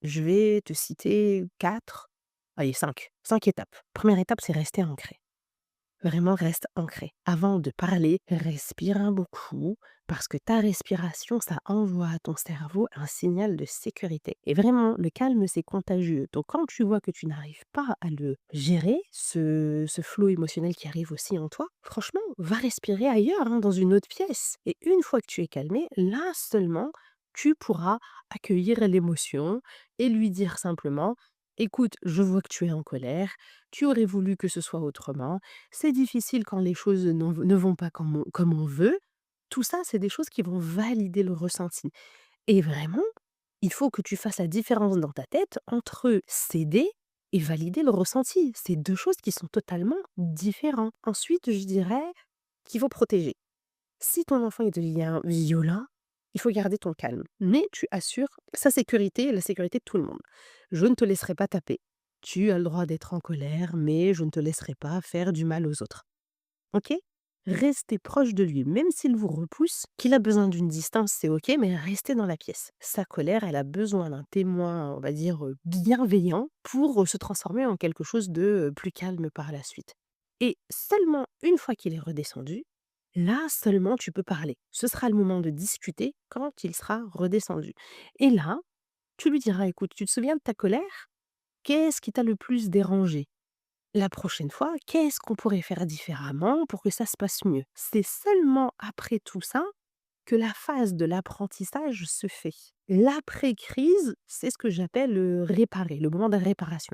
Je vais te citer 4, allez 5 étapes. Première étape, c'est rester ancré. Vraiment, reste ancré. Avant de parler, respire un beau coup, parce que ta respiration, ça envoie à ton cerveau un signal de sécurité. Et vraiment, le calme, c'est contagieux. Donc, quand tu vois que tu n'arrives pas à le gérer, ce flot émotionnel qui arrive aussi en toi, franchement, va respirer ailleurs, hein, dans une autre pièce. Et une fois que tu es calmé, là seulement, tu pourras accueillir l'émotion et lui dire simplement: écoute, je vois que tu es en colère, tu aurais voulu que ce soit autrement, c'est difficile quand les choses ne vont pas comme on veut. Tout ça, c'est des choses qui vont valider le ressenti. Et vraiment, il faut que tu fasses la différence dans ta tête entre céder et valider le ressenti. C'est 2 choses qui sont totalement différentes. Ensuite, je dirais qu'il faut protéger. Si ton enfant il devient violent, il faut garder ton calme, mais tu assures sa sécurité et la sécurité de tout le monde. Je ne te laisserai pas taper. Tu as le droit d'être en colère, mais je ne te laisserai pas faire du mal aux autres. OK? Restez proche de lui, même s'il vous repousse, qu'il a besoin d'une distance, c'est OK, mais restez dans la pièce. Sa colère, elle a besoin d'un témoin, on va dire, bienveillant pour, se transformer en quelque chose de, plus calme par la suite. Et seulement une fois qu'il est redescendu, là seulement tu peux parler. Ce sera le moment de discuter quand il sera redescendu. Et là, tu lui diras: «Écoute, tu te souviens de ta colère? Qu'est-ce qui t'a le plus dérangé? La prochaine fois, qu'est-ce qu'on pourrait faire différemment pour que ça se passe mieux?» C'est seulement après tout ça que la phase de l'apprentissage se fait. L'après-crise, c'est ce que j'appelle, réparer, le moment de réparation.